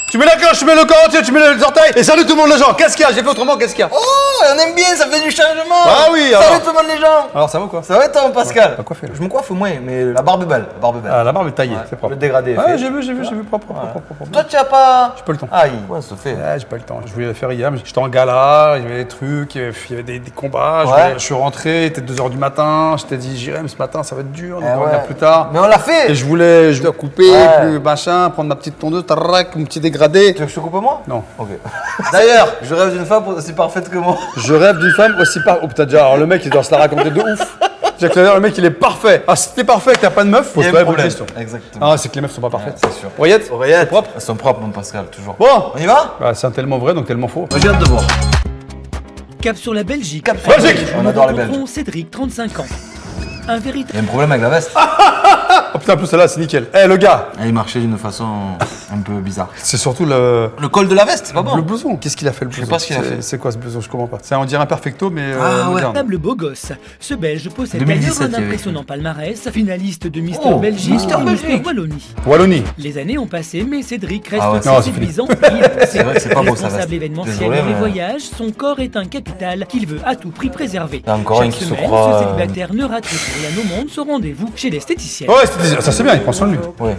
Tu mets la cloche, tu mets le corps entier, tu mets les orteils et salut tout le monde les gens. Qu'est-ce qu'il y a? J'ai fait autrement, qu'est-ce qu'il y a? Oh, on aime bien, ça fait du changement. Ah oui, alors. Salut tout le monde les gens. Alors ça va quoi? Ça va toi, Pascal? T'as coiffé là? Je me coiffe moins, mais la barbe est belle. La barbe est belle. Ah, la barbe est taillée, c'est propre. Le dégradé est Ouais, fait. j'ai vu, propre. Toi, tu as pas. J'ai pas le temps. Aïe, ouais, ça fait. Ouais, j'ai pas le temps. Je voulais le faire hier, mais j'étais en gala, il y avait des trucs, il y avait des combats. Ouais. Je suis rentré, il était 2h du matin. Je t'ai dit, j'irai, mais ce matin, ça va être dur, donc Eh on va ouais. venir plus tard. Mais on l'a fait. Et je voulais couper, Ouais. plus machin, prendre ma petite tondeuse, tarac, mon petit dégradé. Tu veux que je te coupe moi? Non. Ok. D'ailleurs, je rêve d'une femme aussi parfaite que moi. Je rêve d'une femme aussi parfaite. Oh putain, déjà, alors le mec, il doit se la raconter de ouf. Jacques Laver, le mec, il est parfait. Ah, si t'es parfait et que t'as pas de meuf, faut Il y se a poser un une problème. question. Exactement. Ah, c'est que les meufs sont pas parfaites. C'est sûr. Oreillette Oreillettes. C'est propre. Elles sont propres, mon Pascal, toujours. Bon. On y va? Bah, c'est tellement vrai, donc tellement faux. Moi, j'ai hâte de voir. Cap sur la Belgique. Cap sur la Belgique. On adore les Rencontrons Belges. Cédric, 35 ans. Un Il véritable. y a un problème avec la veste. Oh putain, en plus, celle-là, c'est nickel. Eh, le gars, Il marchait d'une façon un peu bizarre. c'est surtout le Le col de la veste, c'est pas bon. le blouson. Qu'est-ce qu'il a fait, le Je sais blouson? pas ce qu'il a fait. C'est quoi ce blouson? Je comprends pas. C'est, on dirait un perfecto, mais Ah, ouais. moderne. Table beau gosse. Ce Belge possède 2017, d'ailleurs il y un avait impressionnant palmarès, finaliste de Mister Oh, Belgique Mister et Mister Belgique. Wallonie. Wallonie. Les années ont passé, mais Cédric reste Ah ouais, aussi non, c'est fini. séduisant. C'est vrai que c'est pas beau, sa Responsable veste. événementiel Désolé, dans les mais- voyages, son corps est un capital qu'il veut à tout prix préserver. Il y a encore un Chaque qui se semaine, croit, ce célibataire ne rate rien au monde son rendez-vous chez l'esthéticienne. Ouais, ça c'est bien, il prend soin de lui. Ouais.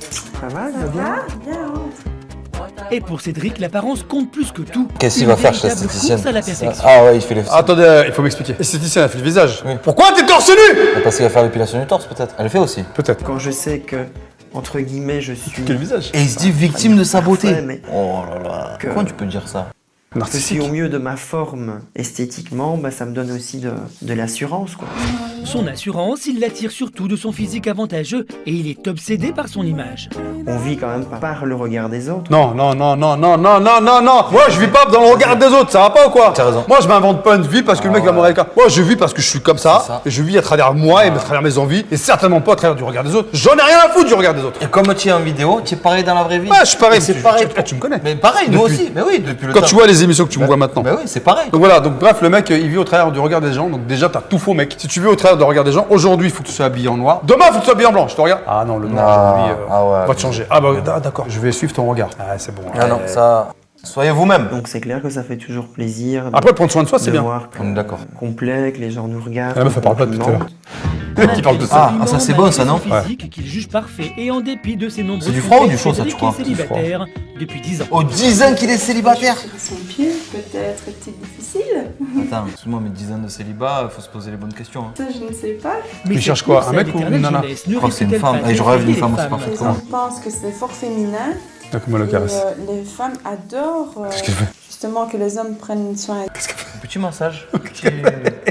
Et pour Cédric, l'apparence compte plus que tout. Qu'est-ce qu'il Une va faire chez véritable l'esthéticienne? course à la perfection. Ah ouais, il fait les. Attendez, il faut m'expliquer. L'esthéticienne a fait le visage. Oui. Pourquoi t'es torse nu? Parce qu'il va faire l'épilation du torse, peut-être. Elle le fait aussi. Peut-être. Quand je sais que, entre guillemets, je suis. Quel visage? Et il se dit victime de sa beauté. Parfait, mais Oh là là. Que- Comment tu peux dire ça? je suis Narcissique. au mieux de ma forme esthétiquement, bah, ça me donne aussi de l'assurance, quoi. Son assurance, il l'attire surtout de son physique avantageux et il est obsédé par son image. On vit quand même par le regard des autres. Non. Moi, je vis pas dans le regard des autres, ça va pas ou quoi? T'as raison. Moi, je m'invente pas une vie parce que le mec va me regarder. Moi, je vis parce que je suis comme C'est ça. ça. Et je vis à travers moi et à travers mes envies. Et certainement pas à travers du regard des autres. J'en ai rien à foutre du regard des autres. Et comme tu es en vidéo, tu es pareil dans la vraie vie. Ouais, je suis pareil. Et c'est Tu- pareil. tu me connais. Mais pareil, nous Depuis- aussi. Mais oui, depuis le Quand temps. tu vois les émissions que tu me vois maintenant. Mais oui, c'est pareil. Donc voilà, donc bref, le mec, il vit au travers du regard des gens. Donc déjà, t'as tout faux, mec. Si tu vis au travers du regard des gens, aujourd'hui, il faut que tu sois habillé en noir. Demain, il faut que tu sois habillé en blanc. Je te regarde. Ah non, le noir, Ah, aujourd'hui, ah ouais, va te changer. Ah bah d'accord, je vais suivre ton regard. Ah, c'est bon. Ah non, ça. Soyez vous-même. Donc c'est clair que ça fait toujours plaisir Après, prendre soin de soi, c'est de bien. voir On est d'accord. complet, que les gens nous regardent. La meuf, elle parle pas depuis tout à l'heure. Qui parle de ça. Ah, ça, c'est bon, ça, non Malgré son physique qu'il juge parfait et en dépit de ses nombreux C'est du froid ou du succès, chaud, ça, tu Cédric crois? est célibataire depuis 10 ans. Oh, 10 ans qu'il est célibataire. Son pied peut-être était difficile. Attends, excuse-moi, mais 10 ans de célibat, il faut se poser les bonnes questions. hein. Ça, je ne sais pas. Mais Il cherche cette quoi, course un à mec ou une l'éternelle nana? jeunesse ne Je crois que c'est une risque-t-elle femme. pas Et je rêve d'une d'effrayer femme les aussi femmes parfaite. Je pense que c'est fort féminin. Donc, comment le Et, caresse? les femmes adorent Qu'est-ce qu'elle fait? justement que les hommes prennent soin. Un petit massage.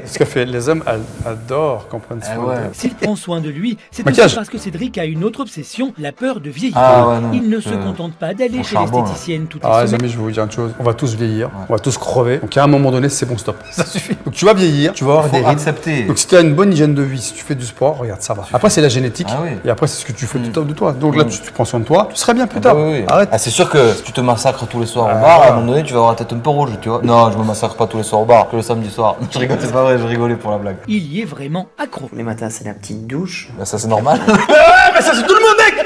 Ce qu'elle fait, les hommes adorent qu'on prenne soin Ah ouais. d'eux. S'il prend soin de lui, c'est Maquillage. aussi parce que Cédric a une autre obsession, la peur de vieillir. Ah ouais, non. Il ne se contente pas d'aller au chez charbon, l'esthéticienne toutes les Ah les semaines. amis, je vais vous dire une chose, on va tous vieillir, on va tous crever, donc à un moment donné c'est bon stop, ça suffit. Donc tu vas vieillir, tu vas avoir Il des faut rides. accepter. Donc si tu as une bonne hygiène de vie, si tu fais du sport, regarde ça va. Après c'est la génétique, Ah oui. et après c'est ce que tu fais du top de toi. Donc là tu prends soin de toi, tu seras bien plus tard. Ah oui, oui. Arrête. Ah, c'est sûr que si tu te massacres tous les soirs au bar, à un moment donné, tu vas avoir la tête un peu rouge, tu vois. Non, je me massacre pas tous les soirs au bar, que le samedi soir. Je rigole, c'est pas vrai, je rigolais pour la blague. Il y est vraiment accro. Tous les matins, c'est la petite douche. Bah, ça, c'est normal. Mais ça c'est tout le monde mec.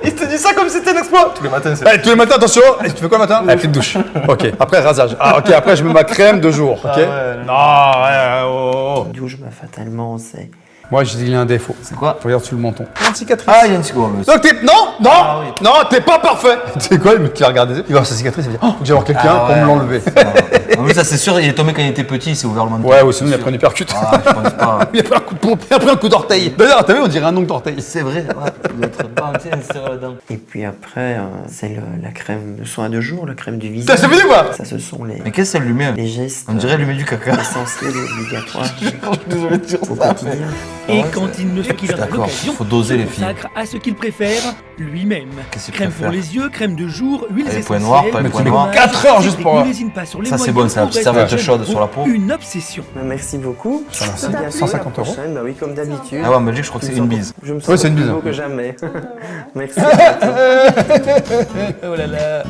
Il te dit ça comme si c'était un exploit. Tous les matins, c'est. Allez, tous les matins, attention. Et tu fais quoi le matin? La petite douche. Ok. Après rasage. Ah ok. Après je mets ma crème de jour. Ok. ouais, non. Ouais, oh. Douche, bah, fatalement, c'est. Moi je dis il y a un défaut. C'est quoi? Regarde sur le menton. Une cicatrice. Ah, il y a une seconde. Donc t'es. Non, non, Ah oui. non, t'es pas parfait. Tu sais quoi, le mec qui va regarder, il va voir sa cicatrice, il va dire, oh, faut que j'aille voir quelqu'un pour me l'enlever. En plus, ça, c'est sûr, il est tombé quand il était petit, il s'est ouvert le menton. Ouais, ou sinon il a pris une hypercute. Ah, je pense pas. Il a pris un coup de pompe, il a pris un coup d'orteil. D'ailleurs, t'as vu, on dirait un ongle d'orteil. C'est vrai, ouais. Il doit être pas entier, c'est vrai là-dedans. Et puis après, c'est la crème de soin de jour, la crème du Ça visage. c'est fini quoi? Ça, ce sont Mais qu'est-ce qu'elle lui met? les gestes On dirait elle lui met du caca. essentiels et obligatoires Je suis désolé de dire au ça. quotidien. Et ouais, quand c'est- il ne fait qu'il Je en suis a d'accord, l'occasion, faut doser il les se filles. consacre à ce qu'il préfère lui-même. Qu'est-ce qu'il Crème préfère pour les yeux, crème de jour, huiles Les essentielles. points noirs, pas les Mais points tu noirs. mets 4 heures juste Cédric pour- ne lésine pas sur les Ça, c'est moyens bon, c'est la pour petite rester serviette jeune chaude sur la peau. Une obsession. Bah, merci beaucoup. Merci. À bientôt, 150 la euros. prochaine. Bah oui, comme d'habitude. Ah ouais, en Belgique, je crois que c'est une bise. Je me sens Ouais, c'est une plus bise. beau que jamais. Merci. À bientôt. Oh là là.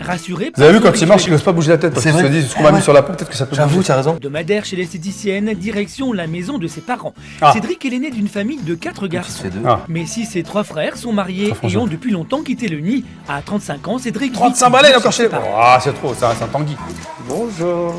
Rassuré Vous avez vu par quand son il marche, il rituel n'ose pas bouger la tête parce C'est qu'il se vrai. dit ce qu'on m'a mis sur la peau, peut-être que ça peut J'avoue, bouger. tu as raison. hebdomadaire chez l'esthéticienne, direction la maison de ses parents. Ah. Cédric est l'aîné d'une famille de 4 Il se garçons. fait deux. Ah. Mais si ses 3 frères sont mariés Très et ont depuis longtemps quitté le nid, à 35 ans, Cédric vit 35 balais, il est encore chez chez. ses parents. Ah, c'est trop, c'est un tanguy. Bonjour.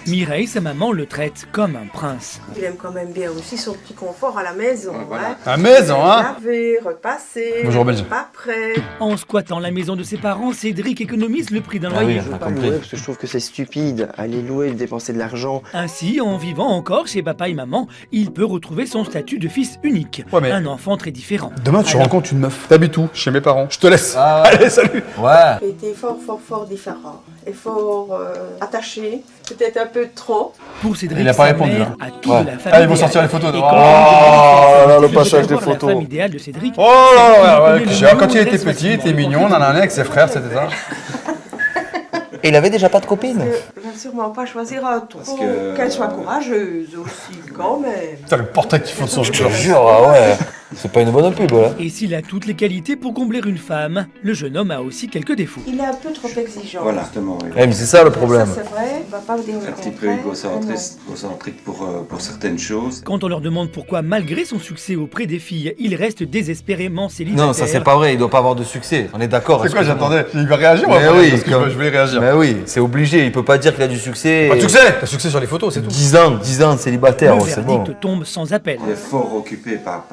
Mireille, sa maman, le traite comme un prince. Il aime quand même bien aussi son petit confort à la maison. Hein. À la maison, hein. Laver, repasser, Bonjour, Belge. pas prêt. En squattant la maison de ses parents, Cédric économise le prix d'un Ah oui, loyer. on a Pas compris. louer parce que je trouve que c'est stupide. Aller louer et dépenser de l'argent. Ainsi, en vivant encore chez papa et maman, il peut retrouver son statut de fils unique. Ouais, mais- Un enfant très différent. Demain, tu Alors, rencontres une meuf. T'habites où? Chez mes parents. Je te laisse. Ah ouais. Allez, salut. Ouais. Il était fort différent. Et fort attaché. Peut-être un peu trop. Pour Cédric, Il a pas sa répondu, mère là. a tout Ouais. de la famille Ah, ils vont idéale. sortir les photos de- Et Oh quand là là, le il passage veut des avoir photos. La femme idéale de Cédric. Oh là là, celle ouais, qui ouais, connaît le quand il nom, était reste petit, il était facilement mignon, nanana, avec ses frères, c'était ça. Et il avait déjà pas de copine. Je ne sûrement pas choisir un trop. que, Qu'elle soit courageuse aussi, quand même. Putain, le portrait qu'ils font de son Je te jeu. jure, ah ouais. C'est pas une bonne pub là. Et s'il a toutes les qualités pour combler une femme, le jeune homme a aussi quelques défauts. Il est un peu trop exigeant. Voilà, justement, oui. Eh, mais c'est ça le problème. Ça, c'est vrai. On va pas vous dire le Un petit peu contraire. égocentrique pour certaines choses. Quand on leur demande pourquoi, malgré son succès auprès des filles, il reste désespérément célibataire. Non, ça c'est pas vrai, il doit pas avoir de succès. On est d'accord. C'est quoi, excuse-moi. j'attendais? Il va réagir, Mais moi, oui, parce que comme- je voulais réagir. Mais oui, c'est obligé, il peut pas dire qu'il a du succès. Pas de succès! T'as succès sur les photos, c'est tout. 10 ans de célibataire, Le ouais, c'est bon. verdict tombe sans appel. Il est fort occupé par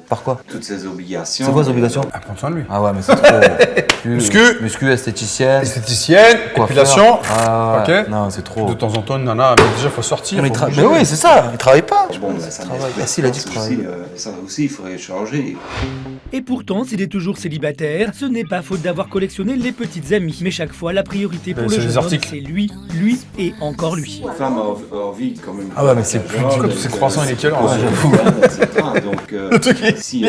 Par quoi? toutes ses obligations. C'est quoi les obligations? Ah, prends soin de lui. Ah ouais, mais c'est trop. Muscu. Esthéticienne. Esthéticienne, coiffeur. épilation. Ah ouais. Ok. Non, c'est trop. De temps en temps, une nana, mais déjà, faut sortir. Mais, faut bouger. mais oui, c'est ça, il travaille pas. Bon, ben, ça Travaille. n'aide pas. Ah, si, il a dit qu'il Ça aussi, travaillait. ça aussi, il faudrait changer. Et pourtant, s'il est toujours célibataire, ce n'est pas faute d'avoir collectionné les petites amies. Mais chaque fois, la priorité pour C'est le les jeune homme, articles. c'est lui et encore lui. Une femme a envie quand même. Ah ouais, mais c'est plus Pourquoi tous ces croissants, il est quelle heure, là? etc. Donc, si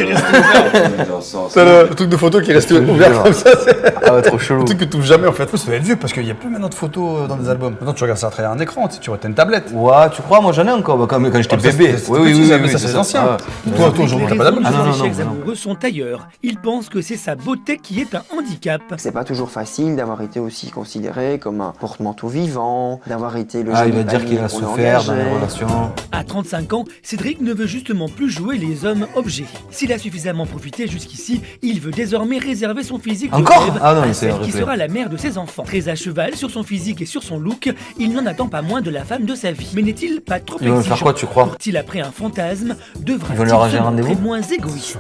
dans ce sens. C'est le truc de photo qui est resté ouvert comme ça. C'est Ah ouais, trop chelou. un truc que tu ouvres jamais en fait. Ça doit être vieux parce qu'il n'y a plus maintenant de photos dans des albums. Maintenant, tu regardes ça à travers un écran, tu vois, t'as une tablette. Ouais, tu crois, moi j'en ai encore, bah, quand j'étais Ah, ça, bébé. c'était petit, ça, mais ça, c'est ancien. Ah, Toi, aujourd'hui, Les t'as pas raisons d'album. de Ah, non, ses non, échecs non. amoureux sont ailleurs. Il pense que c'est sa beauté qui est un handicap. C'est pas toujours facile d'avoir été aussi considéré comme un porte-manteau vivant, d'avoir été le Ah, il jeune va dire qu'il a épanoui qu'on souffert dans les engageait. relations. À 35 ans, Cédric ne veut justement plus jouer les hommes objets. S'il a suffisamment profité jusqu'ici, il veut désormais réserver son physique de Encore rêve Ah non, à mais c'est celle un qui replay. sera la mère de ses enfants. Très à cheval sur son physique et sur son look, il n'en attend pas moins de la femme de sa vie. Mais n'est-il pas trop Ils vont exigeant? faire quoi, tu crois Court-il après un fantasme? Devra-t-il Ils vont lui arranger se un rendez-vous montrer moins égoïste?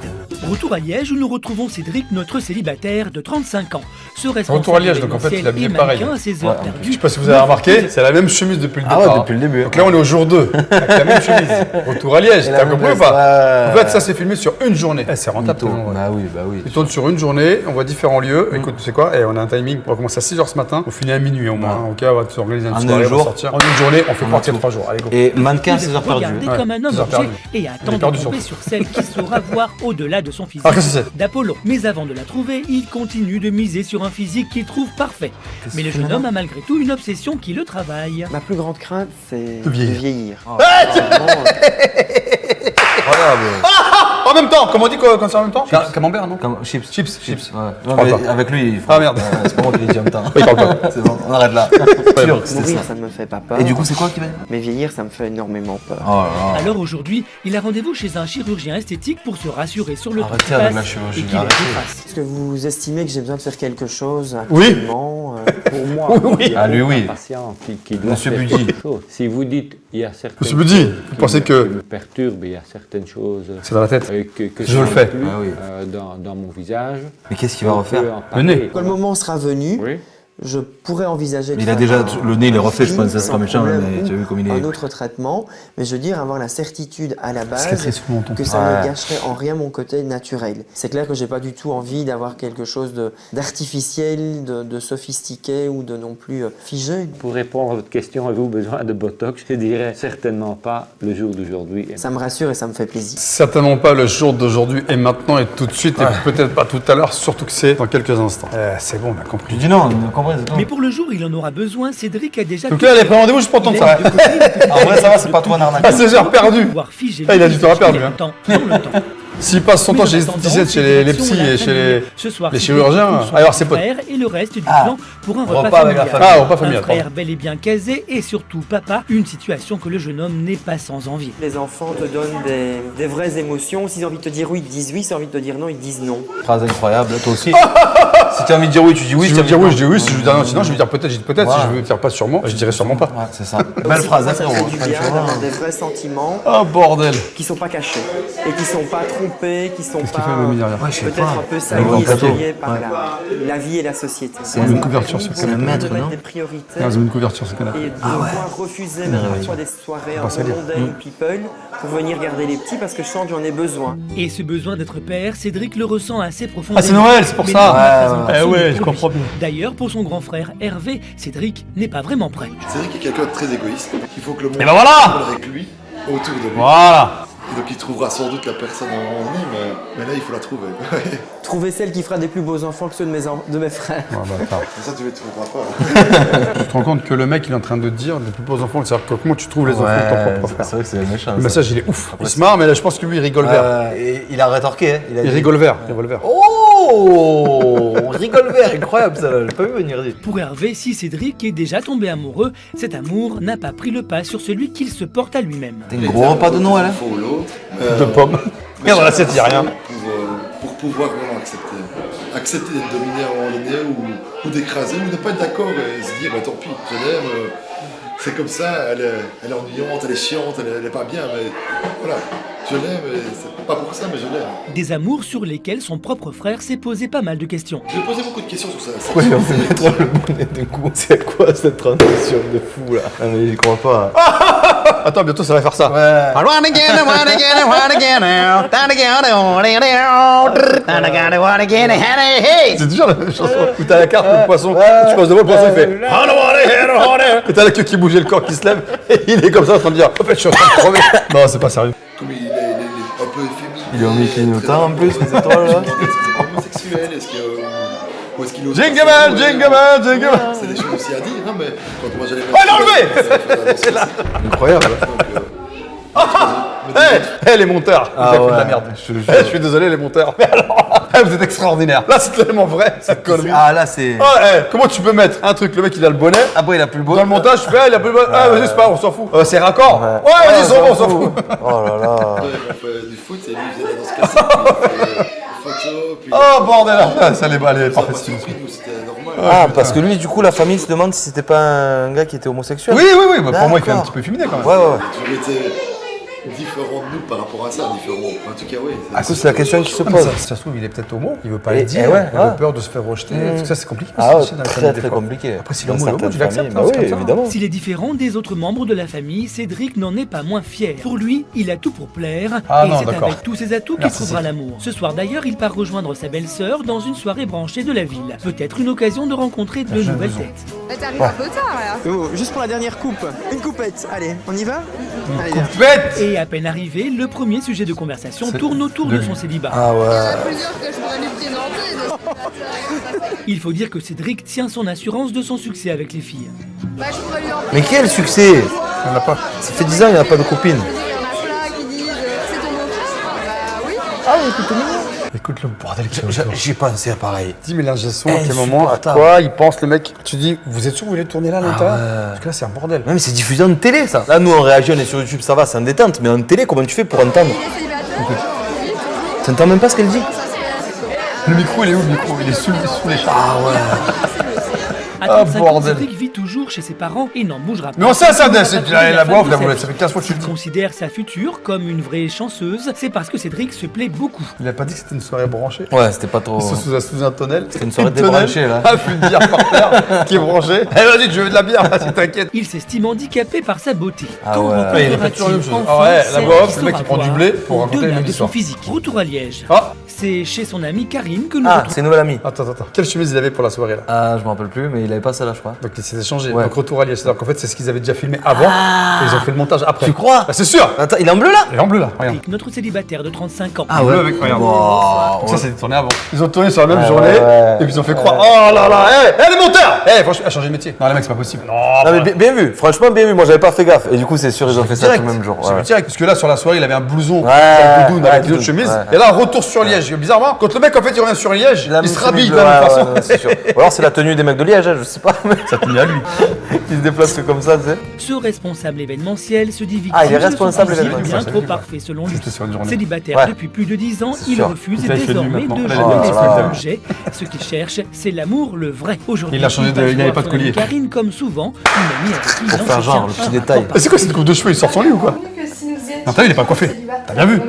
Retour à Liège où nous retrouvons Cédric, notre célibataire de 35 ans. Ce Retour à Liège, donc en fait, il a bien bien pareil. à ses heures Ouais, perdues. Je sais pas si vous avez remarqué, c'est la même chemise depuis le Ah départ. ouais, depuis le début. Donc là, on est au jour 2, avec la même chemise. Retour à Liège, Et la t'as même compris ou veste, pas? En ouais. fait, ça, c'est filmé sur une journée. Eh, c'est rentable. Mytho. tout le monde. Bah oui, bah oui. Il tourne sur une journée, on voit différents lieux. Écoute, tu sais quoi? On a un timing. On commence à 6h ce matin, on finit à minuit au moins. Ouais. Ok, on va s'organiser une En soirée, un on va jour. sortir. En une journée, on fait On a partir tout. 3 jours. Allez, go. Et mannequin, Il 16 est heures perdues. regardé Ouais, comme un homme 16 heures objet perdues. et Il attend est de perdu, tomber sur celle qui saura voir au-delà de son physique. Alors, qu'est-ce que c'est? D'Apollon. Mais avant de la trouver, il continue de miser sur un physique qu'il trouve parfait. Mais le jeune homme a malgré tout une obsession qui le travaille. Ma plus grande crainte, c'est De vieillir. vieillir. Oh. Vraiment, Incroyable. En même temps, comment on dit quand c'est en même temps? Camembert, non? Comme chips. Chips. Ouais. Non, crois mais pas. avec lui, il faut... Ah, merde. C'est pas moi qui l'ai dit en même temps. Il parle pas. C'est bon, on arrête là. Sûr que c'était mourir, ça. ça ne me fait pas peur. Et du coup, c'est quoi qui va Mais vieillir, ça me fait énormément peur. Oh là là. Alors aujourd'hui, il a rendez-vous chez un chirurgien esthétique pour se rassurer sur le temps Arrêtez qui avec passe la chirurgie, et qu'il arrêtez. efface. Est-ce que vous estimez que j'ai besoin de faire quelque chose Oui. actuellement Pour moi, il y a Ah, lui, aucun oui. patient qui doit Monsieur faire Buddy. quelque chose. Si vous dites il y a certaines Monsieur Buddy, choses vous pensez qui que- me perturbent, il y a certaines choses C'est dans la tête. que Je le fais. plus, Ah oui. dans mon visage. Mais qu'est-ce qu'il va On refaire peut en Le nez. parler. Quand le moment sera venu, Oui. je pourrais envisager de Il a faire déjà un- le nez, il est refait, je pense, ça sans sera méchant, problème, mais tu as vu comme il un est. autre traitement, mais je veux dire avoir la certitude à la base Cicatrice sous le menton. que ça Ouais. ne gâcherait en rien mon côté naturel. C'est clair que j'ai pas du tout envie d'avoir quelque chose d'artificiel, de sophistiqué ou de non plus figé. Pour répondre à votre question, avez-vous besoin de Botox? Je dirais certainement pas le jour d'aujourd'hui. Ça me rassure et ça me fait plaisir. Certainement pas le jour d'aujourd'hui et maintenant et tout de suite et peut-être pas tout à l'heure, surtout que c'est dans quelques instants. C'est bon, on a Tu compris. dis non, on comprend, c'est tout. Mais pour le jour où il en aura besoin, Cédric a déjà... Donc là, elle est pris rendez-vous juste pour ton Il ça. laisse de côté une petite En vrai, ça va, c'est de pas trop un tout arnaque. À 16 heures perdu. pouvoir figer Ah, il a le du temps à visage perdre, qu'il hein. aime tant dans le temps. S'il passe son Mais temps en chez les attendant, esthéticiennes, c'est chez les direction psys la et chez famille. Ce soir, les c'est chirurgiens, retrouve son alors c'est grand potes. frère et le reste du clan pour un repas Repas avec la familial. famille. Ah, repas familial, Un frère pardon. bel et bien casé et surtout papa, une situation que le jeune homme n'est pas sans envier. Les enfants te donnent des vraies émotions. S'ils ont envie de te dire oui, ils disent oui. S'ils ont envie de te dire non, ils disent non. Phrase incroyable, toi aussi. Si tu as envie de dire oui, tu dis oui. Si je veux dire oui, je dis oui. Si je veux dire non, sinon je vais dire peut-être, je dis peut-être. Voilà. Si je veux dire pas sûrement, je dirais sûrement pas. Ouais, c'est ça. Belle phrase, hein, Ça frérot. fait du bien d'avoir des vrais sentiments Oh bordel. qui sont pas cachés et qui sont pas trompés, qui sont Qu'est-ce qu'il pas fait, Mamie, derrière? Ouais, je sais peut-être pas. un peu Le salis grand et plateau. souillés par la vie et la société. C'est une couverture sur le C'est un canapé. maître, de mettre non des priorités Ah, c'est une couverture sur le canapé. et de devoir refuser parfois des soirées en pas salir. mondaine people pour venir garder les petits parce que je sens que j'en ai besoin. Et ce besoin d'être père, Cédric le ressent assez profondément. Ah, c'est Noël, c'est pour Mais ça. non, il n'a pas Ouais, encore ouais. sonné Eh ouais, pour je comprends lui. bien. D'ailleurs, pour son grand frère Hervé, Cédric n'est pas vraiment prêt. Cédric est quelqu'un de très égoïste. Il faut que le monde Et ben voilà. roule avec lui, autour de lui. Voilà. Et donc il trouvera sans doute la personne en lui, mais là il faut la trouver. Trouver celle qui fera des plus beaux enfants que ceux de mes frères. Ouais, bah, attends. Mais ça tu ne le trouveras pas. Tu te rends compte que le mec il est en train de te dire des plus beaux enfants, c'est-à-dire que comment tu trouves les enfants de ton propre c'est frère. vrai que c'est méchant. Le message il est ouf. Il se marre, mais là je pense que lui il rigole vert. Et il a rétorqué, hein. Il rigole vert. Il rigole vert. Oh, rigole vert, incroyable ça, j'ai pas vu venir dire. Pour Hervé, si Cédric est déjà tombé amoureux, cet amour n'a pas pris le pas sur celui qu'il se porte à lui-même. T'es un gros repas de Noël, hein. Faut l'eau. De pommes. Mais Dans l'assiette, il y a rien. Pour pouvoir vraiment accepter. Accepter d'être dominé à un moment donné ou d'écraser ou ne pas être d'accord et se dire bah tant pis, je l'aime. C'est comme ça, elle est ennuyante, elle est chiante, elle est pas bien, mais voilà, je l'aime et c'est pas pour ça, mais je l'aime. Des amours sur lesquels son propre frère s'est posé pas mal de questions. J'ai posé beaucoup de questions sur ça. Oui, on peut mettre le bonnet de coup. C'est quoi cette transition de fou là? Ah mais j'y crois pas. Attends, bientôt ça va faire ça. Ouais. C'est toujours la même chanson. Où t'as la carte, le poisson, tu passes devant le poisson, il fait. Et t'as la queue qui bouge et le corps qui se lève. Et il est comme ça en train de dire. En fait, je suis en train de crever. Non, c'est pas sérieux. Comme il est un peu efféminé. Il est en clignotant en plus, les étoiles là. Est-ce qu'il est homosexuel? Ou est-ce qu'il ose Jingle bell, jingle bell, jingle bell. C'est des choses aussi à dire, hein, mais quand moi j'allais... Oh, il l'a enlevé. Incroyable. Hé, les monteurs. Vous avez fait de la merde. Je Je suis désolé, les monteurs. Mais alors, vous êtes extraordinaires. Là, c'est tellement vrai, cette connerie. Ah là c'est. Oh, comment tu peux mettre un truc, le mec il a le bonnet, Après il a plus le beau. dans le montage, tu fais, il a plus le bonnet, ah vas-y, c'est pas grave, on s'en fout. C'est raccord. Ouais, vas-y, c'est bon, on s'en fout. Oh là là. On fait du foot et lui il faisait la danse classique, puis il fait photo, puis... Oh bordel, ça les balles, Ça m'a parfait. surpris, nous c'était normal. Ah parce que lui du coup la famille se demande si c'était pas un gars qui était homosexuel. Oui, bah, pour moi il fait un D'accord. petit peu féminin quand même. Ouais. Il était différent de nous par rapport à ça, différent. En tout cas, oui. Ah, c'est la question qui se Ah, mais pose. ça se trouve, il est peut-être homo, il veut pas Et- le dire, et ouais, il a ouais. peur de se faire rejeter, tout ça c'est compliqué. Ah ouais, aussi, dans les familles, très des très fois. compliqué. Après, si Dans l'homo est homo, certaines tu l'acceptes, familles, hein, bah c'est oui, comme ça. évidemment. S'il est différent des autres membres de la famille, Cédric n'en est pas moins fier. Pour lui, il a tout pour plaire, Ah et non, c'est d'accord. avec tous ses atouts qu'il Merci, trouvera Cédric. l'amour. Ce soir d'ailleurs, il part rejoindre sa belle-sœur dans une soirée branchée de la ville. Peut-être une occasion de rencontrer de nouvelles têtes. T'arrives un peu tard là. Juste pour la dernière coupe. Une coupette. Allez, on y va? Allez, viens. Bête. Et à peine arrivé, le premier sujet de conversation C'est tourne autour de de lui. son célibat. Ah Il y en ouais. a plusieurs que je pourrais lui présenter. Il faut dire que Cédric tient son assurance de son succès avec les filles. Bah je pourrais lui en Mais quel succès! Il en a pas. Ça fait 10 ans il n'a pas de copine. dire, il y en a plein qui disent c'est ton beau-frère. Bah oui. Ah oui, écoute Écoute le bordel qui J'y pensais pareil. Dis mélange de son, à quel moment, à Insupportable. quoi il pense le mec. Tu dis, vous êtes sûr que vous voulez tourner là à l'intérieur ouais. Parce que là c'est un bordel. Ouais, mais c'est diffusé en télé ça. Là nous on réagit, on est sur YouTube, ça va, c'est en détente. Mais en télé, comment tu fais pour entendre? Il est célibataire. Oui, toujours. Tu n'entends même pas ce qu'elle dit? Ça se fait. Le micro il est où le micro? Il est sous les chars. Ah ouais. À Ah, 35 ans, bordel. Cédric vit toujours chez ses parents et n'en bougera pas. Mais on sait ça, Il n'aura c'est pas tu la trouvé boîte, femme la de boulette, sa ça fait vie. 15 fois que tu le Il dis. considère sa future comme une vraie chanceuse, c'est parce que Cédric se plaît beaucoup. Il a pas dit que c'était une soirée branchée. Ouais, c'était pas trop. Sous un tonnel. C'était une soirée Une tonnelle, débranchée, là. Un fût de bière par terre qui est branché. Eh vas-y, je veux de la bière, vas-y, t'inquiète. Il s'estime handicapé par sa beauté. Ah Quand ouais. Ouais, il répète toujours la même chose. rencontrera-t-il Ah ouais, enfin la voix off, celle c'est le mec qui qui prend du saura blé pour raconter au-delà la même de son histoire. physique. Retour à Liège. Ah, C'est chez son amie Karine que nous Ah, retrouvons. c'est une nouvelle amie. attends. Quelle chemise il avait pour la soirée là? Ah, je me rappelle plus, mais il avait pas celle-là, je crois. Donc il s'est changé. Ouais. Donc retour à Liège. C'est-à-dire qu'en fait, c'est ce qu'ils avaient déjà filmé avant. Et ils ont fait le montage après. Tu crois? Bah, c'est sûr. Attends, il est en bleu là? Il est en bleu là, regarde. Avec notre célibataire de 35 ans. Ah Bleu ouais. avec, regarde. Wow. Ça, c'était tourné avant. Ils ont tourné sur la même Ouais, journée. ouais. Et puis ils ont fait croire. Oh là là, hé, les monteurs. Hé, franchement, elle a changé de métier. Non, les mecs, c'est pas possible. Non mais bien vu, franchement bien vu, moi j'avais pas fait gaffe. Et du coup c'est sûr, ils ont fait ça tout le même jour. C'est Ouais. direct. Parce que là, sur la soirée, il avait un blouson, Ouais, un doudoune ouais, avec une autre doudoune, chemise. ouais. Et là, retour sur Liège. Bizarrement, quand le mec, en fait, il revient sur Liège, La il se rhabille de chemise, la même ouais, façon. ouais, c'est sûr. Ou alors c'est la tenue des mecs de Liège, hein, je sais pas. Mais Ça tenait à lui. il se déplace comme ça, tu sais. Ce responsable événementiel se dit victime Ah, il est de son responsable physique événementiel. bien trop parfait selon lui. C'était sur une journée. Célibataire Ouais. depuis plus de 10 ans, C'est il sûr. refuse Ça, il fait nu désormais maintenant. de Là, jouer il les est faux là. objets. Ce qu'il cherche, c'est l'amour, le vrai. Aujourd'hui, Il a changé de- passe il n'avait voir pas de son amie collier. Karine, comme souvent, une amie avec qui il Pour faire entretient genre, le petit un détail. rapport Mais c'est quoi cette coupe de cheveux? Il sort sans lui ou quoi? Non, t'as vu, il est pas coiffé. T'as bien vu?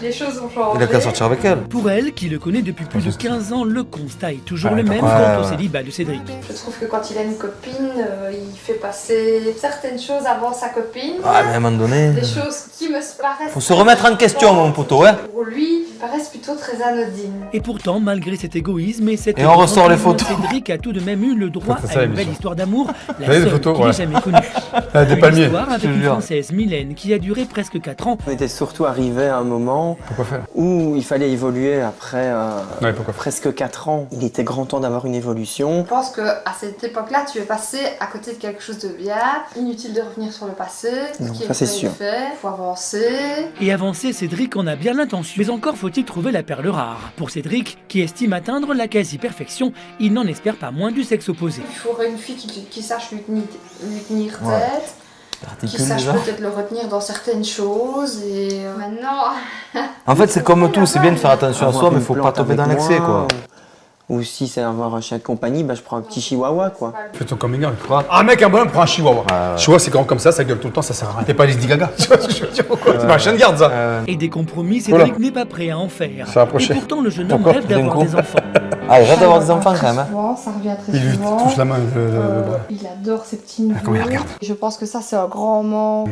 Les choses ont changé. Il a qu'à sortir avec elle. Pour elle, qui le connaît depuis plus de 15 ans, le constat est toujours Ouais, le même ouais, quant au ouais. célibat de Cédric. Je trouve que quand il a une copine, il fait passer certaines choses avant sa copine. Ah mais à un moment donné. Des choses qui me paraissent... Faut se remettre en question mon poteau, ouais. Pour lui, ils paraissent plutôt très anodines. Et pourtant, malgré cet égoïsme et cette Et on ressort les grande photos. Cédric a tout de même eu le droit Ça, c'est ça, à une belle l'émission. histoire d'amour, la Vous avez des seule photos, qu'il ait ouais. jamais connue. Ah, des Une palmiers. histoire avec Je te une jure. Française, Mylène, qui a duré presque 4 ans. On était surtout arrivé à un moment Pourquoi faire? où il fallait évoluer après Ouais, pourquoi faire? presque 4 ans. Il était grand temps d'avoir une évolution. Je pense qu'à cette époque-là, tu es passé à côté de quelque chose de bien. Inutile de revenir sur le passé. Non, Ce qui ça, c'est est fait, sûr. est fait. Faut avancer. Et avancer, Cédric en a bien l'intention. Mais encore faut-il trouver la perle rare. Pour Cédric, qui estime atteindre la quasi-perfection, il n'en espère pas moins du sexe opposé. Il faudrait une fille qui sache lui tenir Ouais. tête. Qui Articule sache déjà. peut-être le retenir dans certaines choses. Et maintenant... En fait c'est comme tout, c'est bien de faire attention à Avoir soi, mais une faut pas plante tomber dans avec l'excès moi, quoi. Ou si c'est avoir un chien de compagnie, bah, je prends un petit chihuahua quoi. Fais ton coming out. Ah, mec, un bonhomme prend un chihuahua. Chihuahua, c'est grand comme ça gueule tout le temps, ça sert à rien. T'es pas Lady Gaga. Tu vois ce que je veux dire ou quoi? C'est pas un chien de garde, ça. Et des compromis, Cédric n'est pas prêt à en faire. Ça a approché. Et pourtant, le jeune homme Pourquoi? rêve d'avoir D'un coup. des enfants. Ah il rêve d'avoir des enfants quand même. Hein. Souvent, ça revient très Il lui souvent. touche la main. le bras. Il adore ses petits neveux. comment il regarde. Je pense que ça, c'est un grand manque.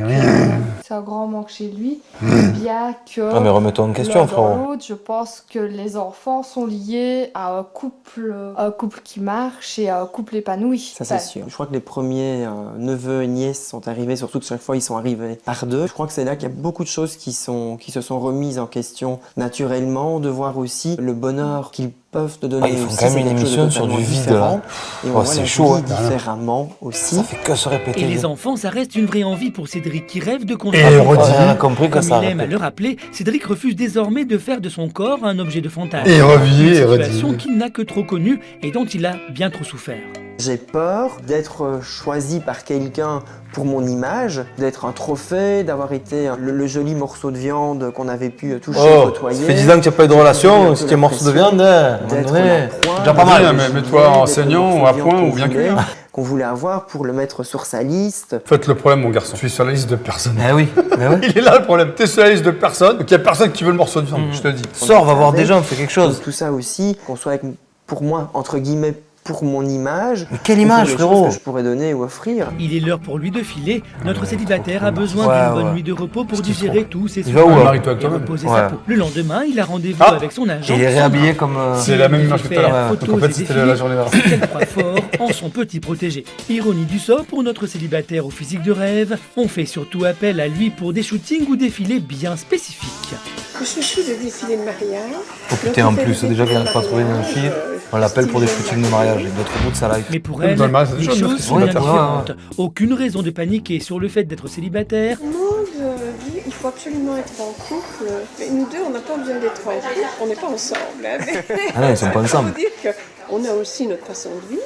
C'est un grand manque chez lui. Bien que... Ah mais remets-toi en question l'un dans frérot. l'autre, je pense que les enfants sont liés à un couple qui marche et à un couple épanoui. Ça c'est sûr. Je crois que les premiers neveux et nièces sont arrivés, surtout que chaque fois ils sont arrivés par deux. Je crois que c'est là qu'il y a beaucoup de choses qui se sont remises en question naturellement, de voir aussi le bonheur qu'ils peuvent te donner. Ah, ils font aussi, quand même c'est une quelque chose de émission sur totalement du vide, différent. là. Et on Oh, voit c'est la chaud, vie hein. différemment aussi. Ça fait que se répéter. Et les enfants, ça reste une vraie envie pour Cédric qui rêve de Et construire. redit. On a compris que Comme ça il aime à répète. le rappeler, Cédric refuse désormais de faire de son corps un objet de fantasme. Et revient, Une et redit. situation qu'il n'a que trop connue et dont il a bien trop souffert. J'ai peur d'être choisi par quelqu'un pour mon image, d'être un trophée, d'avoir été le joli morceau de viande qu'on avait pu toucher, Oh, côtoyer. ça fait 10 ans que tu n'as pas eu de relation, si tu es morceau de viande, hein, à un D'être moment donné. la proie, Déjà pas mal, d'être mais le mets-toi gilet, enseignant d'être le ou à morceau de point viande ou bien qu'on voulait, cuit, hein. qu'on voulait avoir pour le mettre sur sa liste. Faites le problème, mon garçon. Je suis sur la liste de personnes. Eh oui, mais ouais. Il est là le problème. T'es sur la liste de personnes, donc il y a personne qui veut le morceau de viande, je te le dis. Sors, va voir des gens, fais quelque chose. Donc, tout ça aussi, qu'on soit avec, pour moi, entre guillemets, pour mon image. Mais quelle ou pour image, les frérot? choses que je pourrais donner ou offrir. Il est l'heure pour lui de filer. Notre célibataire a besoin Ouais, d'une bonne ouais. nuit de repos pour digérer tous ses Il va où, souvenirs là? Marie-toi avec et toi-même. reposer Ouais. sa peau. Le lendemain, il a rendez-vous Ah. avec son agent. Il est réhabillé comme. C'est la même image que tout à l'heure. Photos Donc en fait, et c'était défilés, la journée d'avant. qu'elle croit fort en son petit protégé. Ironie du sort pour notre célibataire au physique de rêve, on fait surtout appel à lui pour des shootings ou défilés bien spécifiques. Le chouchou des défilés de mariage. Oh putain, en plus, déjà qu'il n'arrive pas à trouver une fille, on l'appelle pour des shootings de mariage. Il doit être au bout de sa life. Mais pour Comme elle, dans le mariage, c'est les toujours une choses meuf qui sont est bien célibataire. différentes. Aucune raison de paniquer sur le fait d'être célibataire. Tout le monde dit il faut absolument être en couple. Mais nous deux, on n'a pas besoin d'être en couple. On n'est pas ensemble. Hein, mais Ah non, ils sont pas ensemble. Il faut dire qu'on a aussi notre façon de vivre.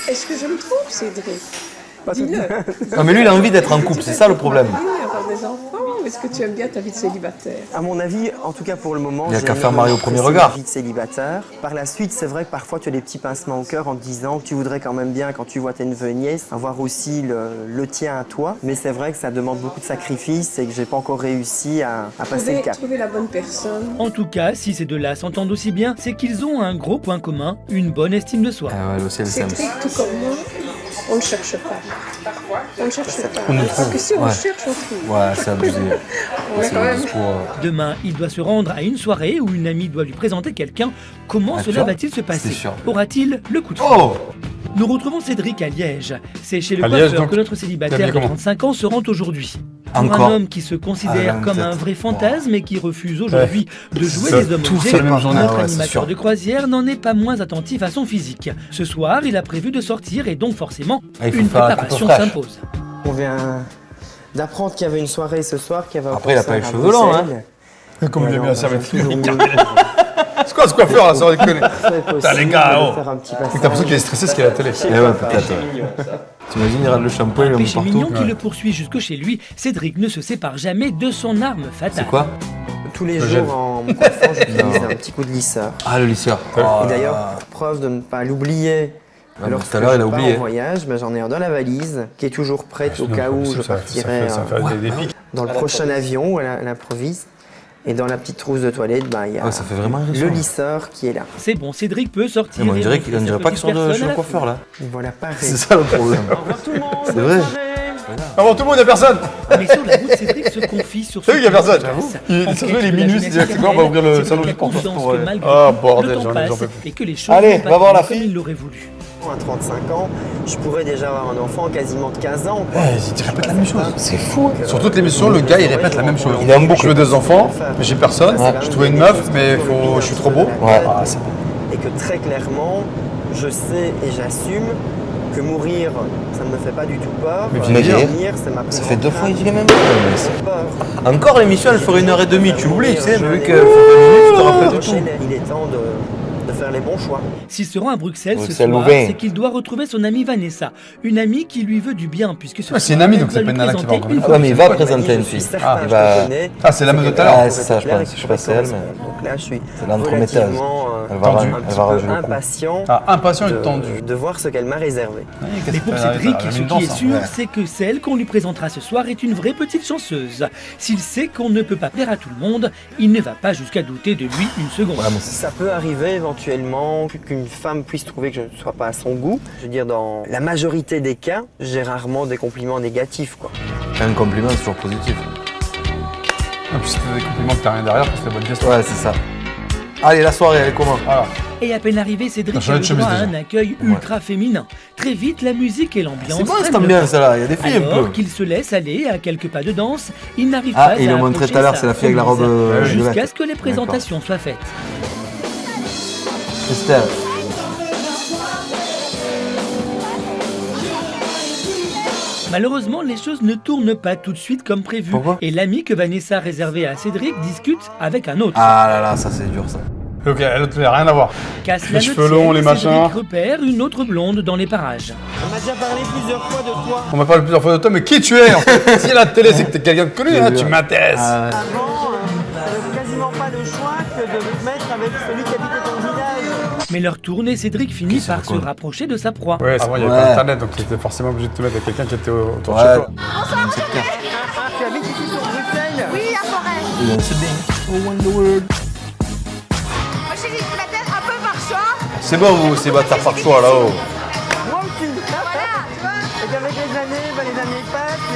Est-ce que je me trompe, Cédric? Dis-le. Ah, mais lui, il a envie d'être en couple, c'est ça le problème. Avoir des enfants, ou est-ce que tu aimes bien ta vie de célibataire? À mon avis, en tout cas pour le moment, Il y a j'ai qu'à faire énormément marier au premier apprécié regard. la vie de célibataire. Par la suite, c'est vrai que parfois tu as des petits pincements au cœur en te disant que tu voudrais quand même bien, quand tu vois tes neveux et nièces, avoir aussi le tien à toi. Mais c'est vrai que ça demande beaucoup de sacrifices et que j'ai pas encore réussi à passer le cap. Trouver la bonne personne. En tout cas, si ces deux-là s'entendent aussi bien, c'est qu'ils ont un gros point commun, une bonne estime de soi. Ah ouais, le ciel s'aime. Cédric, tout comme moi, on ne cherche pas. On ne cherche pas. On nous Parce trouve. que si on Ouais. cherche, on trouve. Ouais, c'est abusé. On a C'est quand le même. discours. Demain, il doit se rendre à une soirée où une amie doit lui présenter quelqu'un. Comment Ah, cela tu vois, va-t-il se passer? c'est sûr. Aura-t-il le coup de feu? Oh Nous retrouvons Cédric à Liège. C'est chez le À Liège, coiffeur donc, que notre célibataire de comment 35 ans se rend aujourd'hui. Pour Encore. un homme qui se considère Ah, comme peut-être. un vrai fantasme et qui refuse aujourd'hui de jouer Ça, les hommes tout objets, fait la même journée. notre Ah ouais, c'est animateur sûr. de croisière n'en est pas moins attentif à son physique. Ce soir, il a prévu de sortir et donc forcément, Ah, il faut une faire un préparation coupage. s'impose. On vient d'apprendre qu'il y avait une soirée ce soir, qu'il y avait un Après, il a pas concert les à cheveux longs, Bruxelles. Comme il Et a mis alors, la serviette. j'ai toujours voulu C'est quoi ce coiffeur là, sans déconner? Putain les gars, oh. faire un petit T'as l'impression qu'il est stressé parce qu'il est à la télé. Eh ouais, peut-être. T'imagines, il rate le shampoing, il le met Péché partout. mignon qui le poursuit jusque chez lui, Cédric ne se sépare jamais de son arme fatale. C'est quoi? Tous les Le jours gel. en me coiffant, j'utilise Non. un petit coup de lisseur. Ah, le lisseur. Et d'ailleurs, pour preuve de ne pas l'oublier, mais lorsque tout à l'heure, il a je pars oublié. en voyage, ben, j'en ai un dans la valise qui est toujours prête au cas où je partirai Ça fait des pics. dans le prochain avion, elle improvise. Et dans la petite trousse de toilette, ben, il y a Ah, ça fait vraiment le agressif. lisseur qui est là. C'est bon, Cédric peut sortir. Mais on et dirait montrer qu'on sa dirait pas qu'ils petite sont de personne chez à le la coiffeur là. Et voilà, pareil. C'est ça le problème. C'est vrai. Avant tout le monde, il n'y a personne. Mais sur la route, Cédric se confie sur C'est vrai qu'il y a personne, place. j'avoue. En Ça se quête fait les de la minutes, jeunesse il dit, c'est quoi, on va ouvrir le éternelle, salon Cédric du a porte. conscience Ouais. que malgré Ah, tout, bordel, le temps j'en ai- passe j'en peux plus. et que les choses Allez, vont pas va voir la comme fille. il l'aurait voulu. À 35 ans, je pourrais déjà avoir un enfant quasiment de 15 ans. quoi. Il répète la même chose. C'est fou. Sur toutes les missions, le gars il répète la même chose. Il est en boucle. Je veux des enfants, mais j'ai personne. Ouais. Je trouvais une meuf, mais je suis trop beau. Ouais. Ah, c'est Et que très clairement, je sais et j'assume que mourir, ça ne me fait pas du tout peur. Mais vieillir, c'est ma plus Ça fait grande 2 fois il crainte. dit les mêmes choses. Peur. Encore l'émission, elle ferait 1h30. Tu l'oublies, tu sais, mais vu Je que l'ai- faut 20 minutes, tu te rappelles de tout. Prochaine, il est temps de faire les bons choix. S'il se rend à Bruxelles ce Bruxelles, soir, Louvain. c'est qu'il doit retrouver son amie Vanessa, une amie qui lui veut du bien, puisque ce Ouais, c'est une soir, amie, elle donc c'est va pas lui une nana qui va présenter rencontrer. une Ah ouais, mais il va copine. présenter une Je suis fille. certain, Il je va. te connais. Ah, c'est la meuf de tout à l'heure. Ah, c'est ça, je pense. Je pense que c'est elle, mais. Donc là, je suis C'est l'entremetteuse. relativement Elle va un ranger petit le peu coup. impatient Ah, impatient et tendu. de voir ce qu'elle m'a réservé. Mais pour Cédric, ce qui est sûr, c'est que celle qu'on lui présentera ce soir est une vraie petite chanceuse. S'il sait qu'on ne peut pas plaire à tout le monde, il ne va pas jusqu'à douter de lui une seconde. Ouais, mais c'est Ça peut arriver éventuellement qu'une femme puisse trouver que je ne sois pas à son goût. Je veux dire, dans la majorité des cas, j'ai rarement des compliments négatifs, quoi. un compliment, c'est toujours positif. En plus, c'est des compliments que t'as rien derrière, c'est la bonne question. Ouais, c'est ça. Allez, la soirée, elle est comment? Voilà. Et à peine arrivé, Cédric Changer a de le chemise droit à déjà. un accueil ultra féminin. Très vite, la musique et l'ambiance. C'est bon cette prennent le ambiance pas. là, il y a des filles un Alors peu. qu'il se laisse aller à quelques pas de danse, il n'arrive Ah, pas et il à l'a montré approcher tout à l'heure, sa c'est la fille avec la promise, robe jusqu'à violette. ce que les présentations soient faites. Christelle. Malheureusement, les choses ne tournent pas tout de suite comme prévu. Pourquoi Et l'ami que Vanessa a réservé à Cédric discute avec un autre. Ah là là, ça c'est dur ça. Ok, elle n'a rien à voir. Casse les la cheveux notière, longs, les Cédric machins. repère une autre blonde dans les parages. On m'a déjà parlé plusieurs fois de toi. On m'a parlé plusieurs fois de toi, mais qui tu es en fait? Si la télé c'est que t'es quelqu'un de connu, hein, tu m'intéresses. Ah, ouais. Avant, j'avais quasiment pas le choix que de me mettre avec celui qui habitait ton village. Mais leur tourne et Cédric finit Qu'est-ce par que se c'est rapprocher de sa proie. Ouais, avant il y avait Ouais. pas internet, donc t'étais forcément obligé de te mettre avec quelqu'un qui était autour de chez Ouais. toi. Tu habites ici sur Bruxelles? Oui, à Forêt. Il a un CD. Moi, je suis célibataire un peu par choix. C'est bon, vous, c'est bâtard par choix là-haut. Moi aussi. Voilà, tu vois. Et qu'avec les années passent,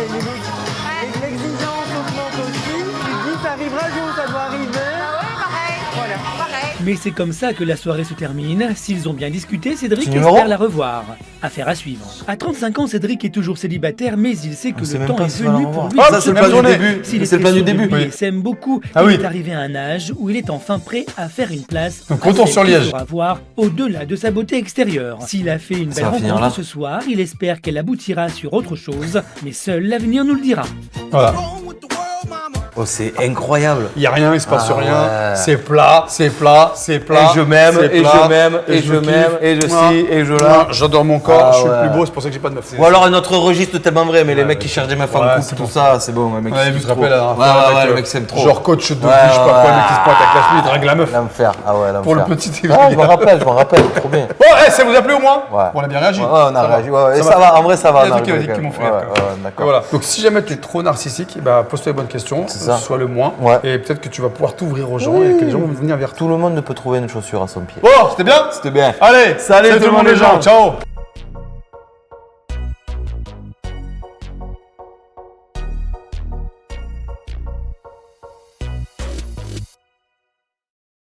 l'exigence augmente aussi. Tu te dis, ça arrivera un jour où ça doit arriver. Bah oui, pareil. Voilà, pareil. Mais c'est comme ça que la soirée se termine. S'ils ont bien discuté, Cédric Petit numéro espère la revoir. Affaire à suivre. À 35 ans, Cédric est toujours célibataire, mais il sait que On sait le même temps pas est s'il va venu la pour revoir. lui. Ah, Ça, c'est le même plan du journée. début. S'il C'est le plan du début. Il s'aime beaucoup. Ah il oui. est arrivé à un âge où il est enfin prêt à faire une place. Donc, à retour celle sur qu'il Liège. saura voir au-delà de sa beauté extérieure. S'il a fait une Ça belle va finir rencontre là. ce soir, il espère qu'elle aboutira sur autre chose. Mais seul l'avenir nous le dira. Voilà. Oh, c'est incroyable. Il n'y a rien, il se passe Ah rien. ouais. C'est plat, c'est plat, c'est plat. Et je m'aime, c'est et plat, je m'aime, et je me m'aime, kiffe. et je Moi, ci, et je moi, là. J'adore mon corps, Ah je suis ouais. le plus beau, c'est pour ça que j'ai pas de meuf. Ou alors un autre registre tellement vrai, mais les mecs qui cherchent des meufs en Ouais, couple, c'est tout bon. ça, c'est bon. Le mec On avait qui vu, tu te s'aime rappelles, la trop. dernière fois, Ouais, avec, le mec s'aime trop. genre coach de vie, Ouais, je sais pas quoi, le mec qui se ouais. pointe avec la chemise, il drague la meuf. L'enfer, ah ouais, l'enfer. Pour le petit Ah, je m'en rappelle, trop bien. Bon, ça vous a plu au moins? Ouais. On a bien réagi. Ouais, on a Ça va. réagi, ouais, et ça va, en vrai, ça va. Il y a on des trucs rigolé qui m'ont quand fait même. rire. Ouais, ouais, Et d'accord. voilà. Donc si jamais tu es trop narcissique, bah, pose-toi les bonnes questions, C'est ça. sois le moins, Ouais. et peut-être que tu vas pouvoir t'ouvrir aux gens et que les gens vont venir vers toi. Tout le monde ne peut trouver une chaussure à son pied. Bon, c'était bien? C'était bien. Allez, Salut tout le monde les gens. Ciao.